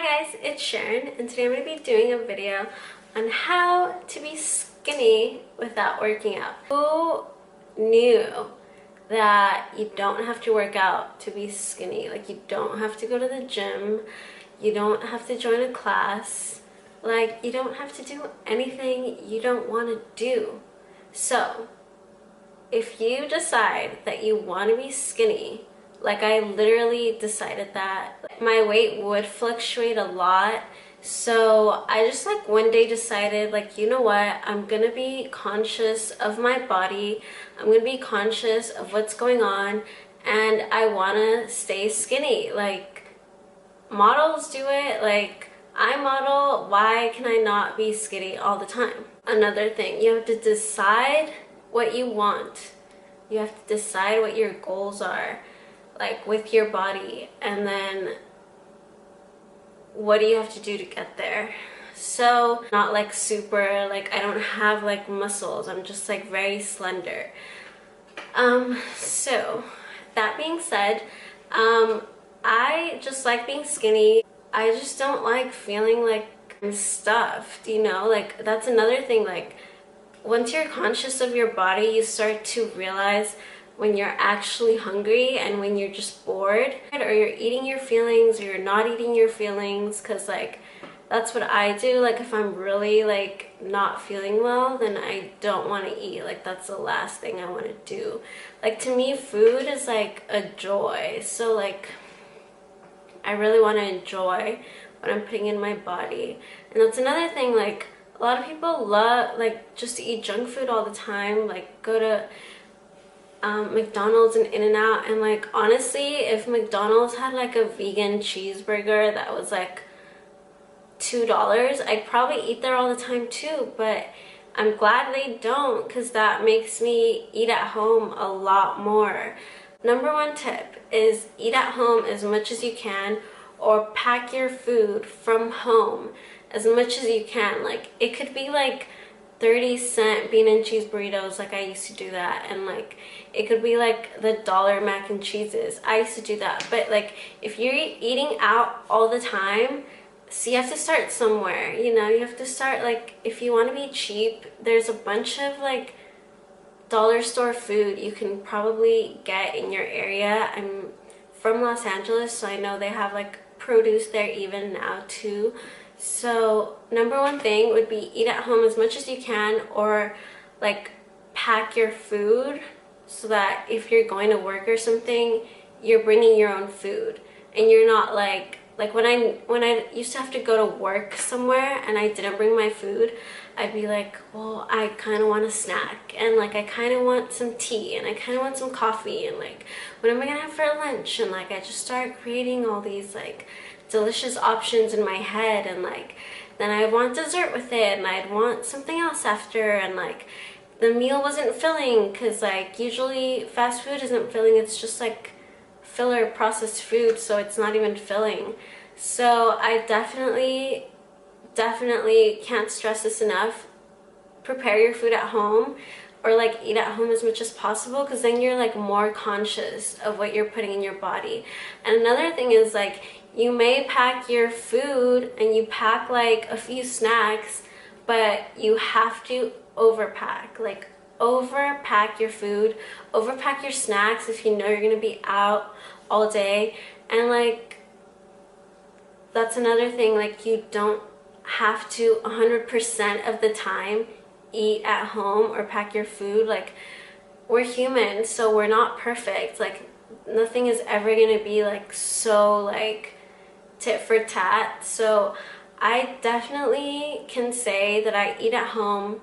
Hi guys, it's Sharon, and today I'm going to be doing a video on how to be skinny without working out. Who knew that you don't have to work out to be skinny? Like, you don't have to go to the gym, you don't have to join a class, like, you don't have to do anything you don't want to do. So, if you decide that you want to be skinny, like I literally decided that, my weight would fluctuate a lot. So I just like one day decided, like, you know what, I'm gonna be conscious of my body, I'm gonna be conscious of what's going on, and I wanna stay skinny. Like, models do it, like I model, why can I not be skinny all the time? Another thing, you have to decide what you want. You have to decide what your goals are, like with your body, and then what do you have to do to get there. So not like super, like I don't have like muscles, I'm just like very slender. So that being said, I just like being skinny. I just don't like feeling like I'm stuffed, you know? Like, that's another thing. Like, once you're conscious of your body, you start to realize when you're actually hungry and when you're just bored, or you're eating your feelings or you're not eating your feelings. Because like, that's what I do. Like, if I'm really like not feeling well, then I don't want to eat. Like, that's the last thing I want to do. Like, to me, food is like a joy. So like, I really want to enjoy what I'm putting in my body. And that's another thing. Like, a lot of people love like just to eat junk food all the time, like go to McDonald's and In-N-Out, and like, honestly, if McDonald's had like a vegan cheeseburger that was like $2, I'd probably eat there all the time too. But I'm glad they don't, because that makes me eat at home a lot more. Number one tip is eat at home as much as you can, or pack your food from home as much as you can. Like, it could be like 30-cent bean and cheese burritos, like I used to do that, and like it could be like the dollar mac and cheeses. I used to do that. But like, if you're eating out all the time, so you have to start somewhere, you know? You have to start, like, if you want to be cheap, there's a bunch of like dollar store food you can probably get in your area. I'm from Los Angeles, so I know they have like produce there even now too. So number one thing would be eat at home as much as you can, or like pack your food so that if you're going to work or something, you're bringing your own food, and you're not like when I used to have to go to work somewhere and I didn't bring my food, I'd be like, well, I kind of want a snack, and like I kind of want some tea, and I kind of want some coffee, and like, what am I gonna have for lunch? And like, I just start creating all these like delicious options in my head, and like, then I'd want dessert with it, and I'd want something else after, and like, the meal wasn't filling, because like usually fast food isn't filling, it's just like filler processed food, so it's not even filling. So I definitely can't stress this enough. Prepare your food at home, or like eat at home as much as possible, because then you're like more conscious of what you're putting in your body. And another thing is, like, you may pack your food and you pack like a few snacks, but you have to overpack. Like, overpack your food, overpack your snacks if you know you're gonna be out all day. And like, that's another thing, like, you don't have to 100% of the time eat at home or pack your food. Like, we're human, so we're not perfect. Like, nothing is ever gonna be like so like tit for tat. So I definitely can say that I eat at home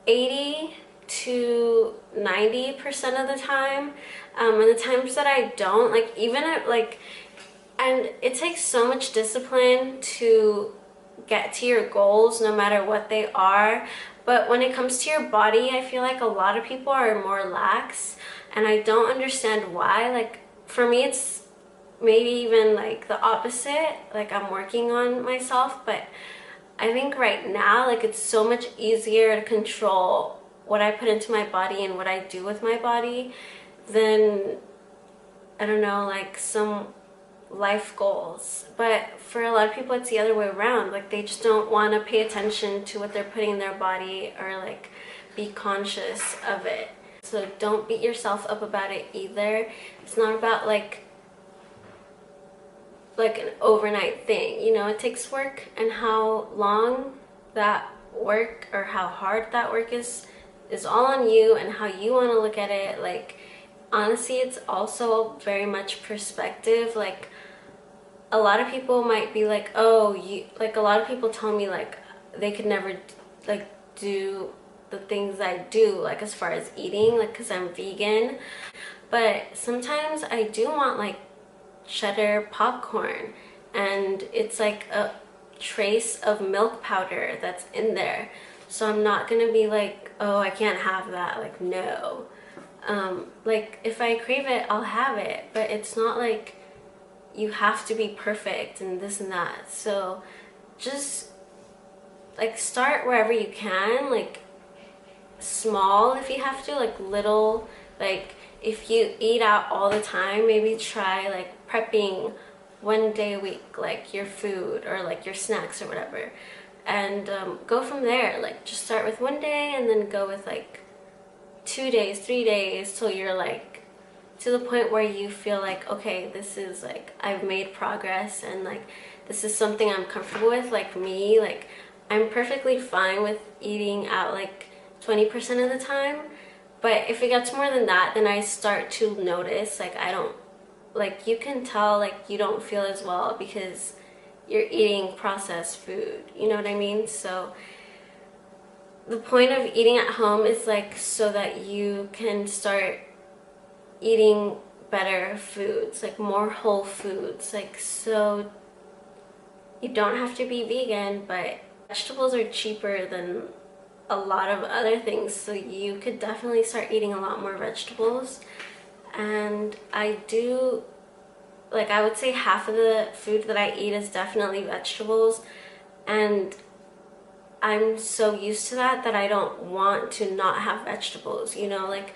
80 to 90% of the time. And the times that I don't, like, even at like, and it takes so much discipline to get to your goals, no matter what they are. But when it comes to your body, I feel like a lot of people are more lax, and I don't understand why. Like, for me, it's maybe even like the opposite. Like, I'm working on myself, but I think right now, like, it's so much easier to control what I put into my body and what I do with my body than, I don't know, like some life goals. But for a lot of people it's the other way around. Like they just don't want to pay attention to what they're putting in their body or like be conscious of it. So don't beat yourself up about it either. It's not about like an overnight thing, you know. It takes work, and how long that work or how hard that work is all on you and how you want to look at it. Like honestly, it's also very much perspective. Like a lot of people might be like, oh, you, like a lot of people tell me like they could never like do the things I do, like as far as eating, like because I'm vegan. But sometimes I do want like cheddar popcorn, and it's like a trace of milk powder that's in there, so I'm not gonna be like, oh, I can't have that. Like no, like if I crave it, I'll have it, but it's not like you have to be perfect and this and that. So just like start wherever you can, like small if you have to, like little. Like if you eat out all the time, maybe try like prepping one day a week, like your food or like your snacks or whatever, and go from there. Like just start with one day and then go with like 2 days, 3 days, till you're like to the point where you feel like, okay, this is like I've made progress and like this is something I'm comfortable with. Like me, like I'm perfectly fine with eating out like 20% of the time, but if it gets more than that, then I start to notice like I don't, like you can tell like you don't feel as well because you're eating processed food, you know what I mean? So the point of eating at home is like so that you can start eating better foods, like more whole foods, like so you don't have to be vegan, but vegetables are cheaper than a lot of other things, so you could definitely start eating a lot more vegetables. And I do, like I would say half of the food that I eat is definitely vegetables, and I'm so used to that that I don't want to not have vegetables, you know. Like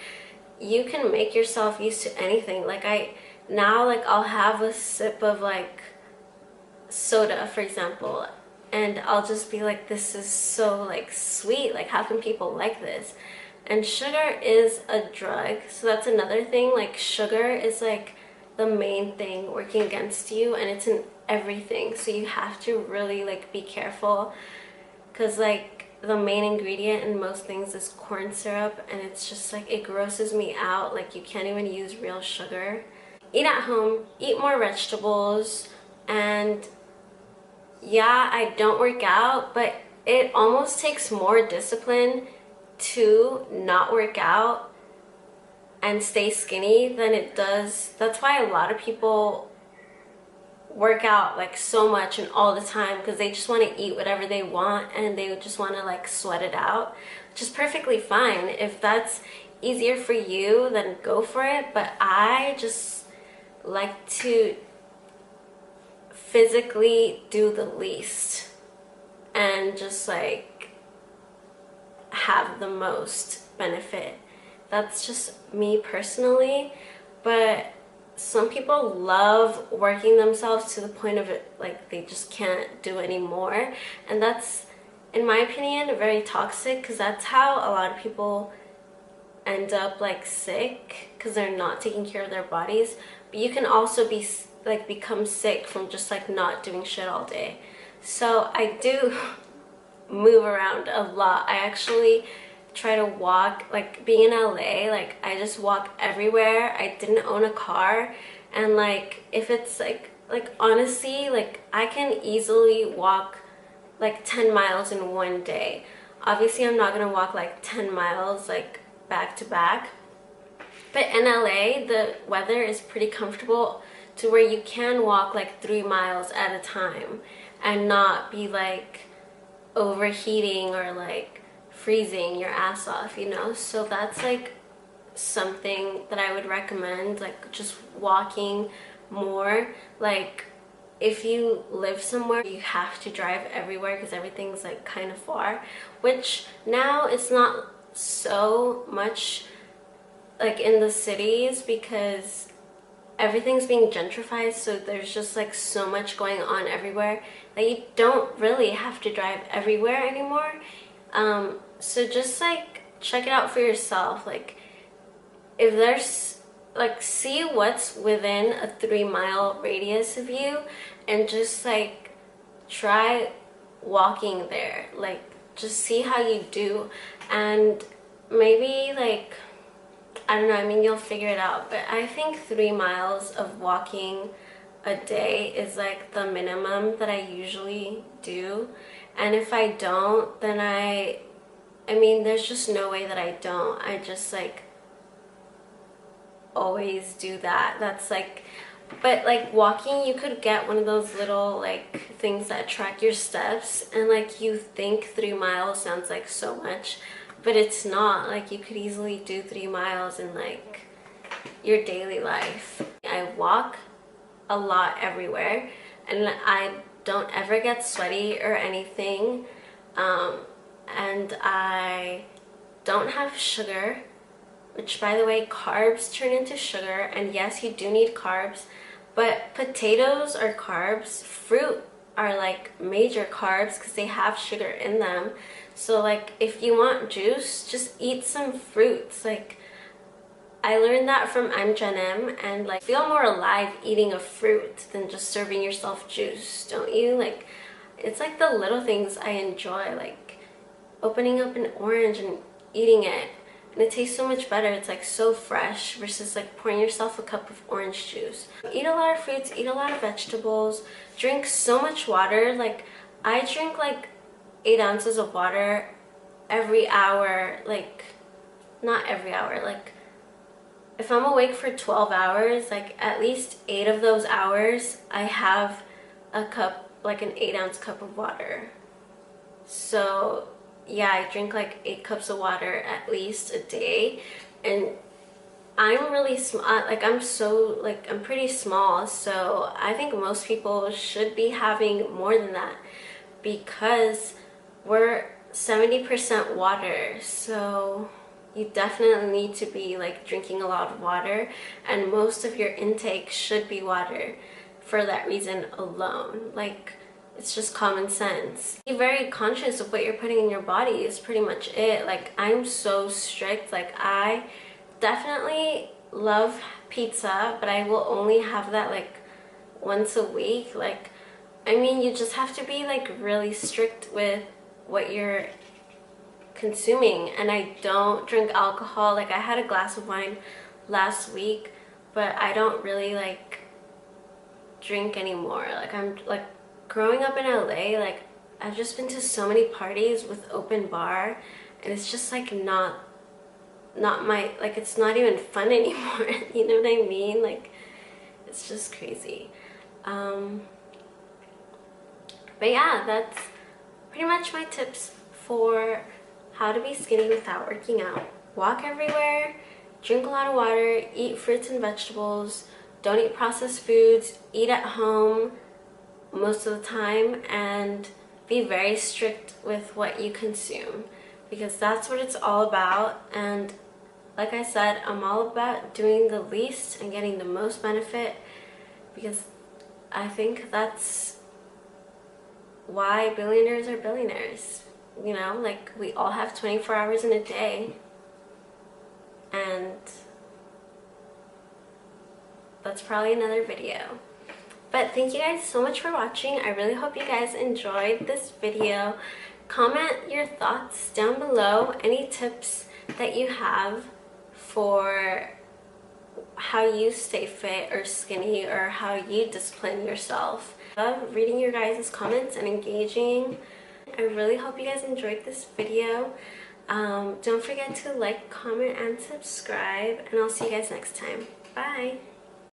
you can make yourself used to anything. Like I now, like I'll have a sip of like soda, for example, and I'll just be like, this is so like sweet, like how can people like this? And sugar is a drug, so that's another thing. Like sugar is like the main thing working against you, and it's in everything, so you have to really like be careful, because like the main ingredient in most things is corn syrup, and it's just like it grosses me out. Like you can't even use real sugar. Eat at home, eat more vegetables, and yeah, I don't work out, but it almost takes more discipline to not work out and stay skinny than it does. That's why a lot of people work out like so much and all the time, because they just want to eat whatever they want and they just want to like sweat it out, which is perfectly fine. If that's easier for you, then go for it. But I just like to physically do the least and just like have the most benefit. That's just me personally, but some people love working themselves to the point of it like they just can't do anymore, and that's, in my opinion, very toxic, because that's how a lot of people end up like sick, because they're not taking care of their bodies. But you can also be like become sick from just like not doing shit all day. So I do move around a lot. I actually try to walk, like being in LA, like I just walk everywhere. I didn't own a car, and like if it's like honestly, like I can easily walk like 10 miles in one day. Obviously I'm not gonna walk like 10 miles like back to back, but in LA the weather is pretty comfortable to where you can walk like 3 miles at a time and not be like overheating or like freezing your ass off, you know? So that's like something that I would recommend, like just walking more. Like if you live somewhere, you have to drive everywhere because everything's like kind of far, which now it's not so much like in the cities, because everything's being gentrified, so there's just like so much going on everywhere that you don't really have to drive everywhere anymore. So just like check it out for yourself. Like if there's like, see what's within a 3-mile radius of you and just like try walking there. Like just see how you do, and maybe like, I don't know, I mean, you'll figure it out, but I think 3 miles of walking a day is like the minimum that I usually do. And if I don't, then I mean, there's just no way that I don't. I just like always do that. That's like, but like walking, you could get one of those little like things that track your steps, and like you think 3 miles sounds like so much, but it's not. Like you could easily do 3 miles in like your daily life. I walk a lot everywhere, and I don't ever get sweaty or anything, and I don't have sugar, which by the way, carbs turn into sugar, and yes, you do need carbs, but potatoes are carbs, fruit are like major carbs because they have sugar in them. So like if you want juice, just eat some fruits. Like I learned that from I'm Gen M, and like feel more alive eating a fruit than just serving yourself juice, don't you? Like it's like the little things I enjoy, like opening up an orange and eating it, and it tastes so much better. It's like so fresh versus like pouring yourself a cup of orange juice. Eat a lot of fruits, eat a lot of vegetables, drink so much water. Like I drink like 8 ounces of water every hour. Like not every hour, like if I'm awake for 12 hours, like at least 8 of those hours I have a cup, like an 8-ounce cup of water. So yeah, I drink like 8 cups of water at least a day, and I'm really small. Like I'm pretty small, so I think most people should be having more than that because we're 70% water. So you definitely need to be like drinking a lot of water, and most of your intake should be water for that reason alone. Like it's just common sense. Be very conscious of what you're putting in your body is pretty much it. Like I'm so strict. Like I definitely love pizza, but I will only have that like once a week. Like I mean, you just have to be like really strict with what you're consuming. And I don't drink alcohol. Like I had a glass of wine last week, but I don't really like drink anymore. Like I'm like, growing up in LA, like I've just been to so many parties with open bar, and it's just like not my, like it's not even fun anymore. You know what I mean? Like it's just crazy. But yeah, that's pretty much my tips for how to be skinny without working out. Walk everywhere, drink a lot of water, eat fruits and vegetables, don't eat processed foods, eat at home most of the time, and be very strict with what you consume, because that's what it's all about. And like I said, I'm all about doing the least and getting the most benefit, because I think that's why billionaires are billionaires. You know, like we all have 24 hours in a day, and that's probably another video. But thank you guys so much for watching. I really hope you guys enjoyed this video. Comment your thoughts down below, any tips that you have for how you stay fit or skinny, or how you discipline yourself. I love reading your guys' comments and engaging. I really hope you guys enjoyed this video. Don't forget to like, comment, and subscribe, and I'll see you guys next time. Bye!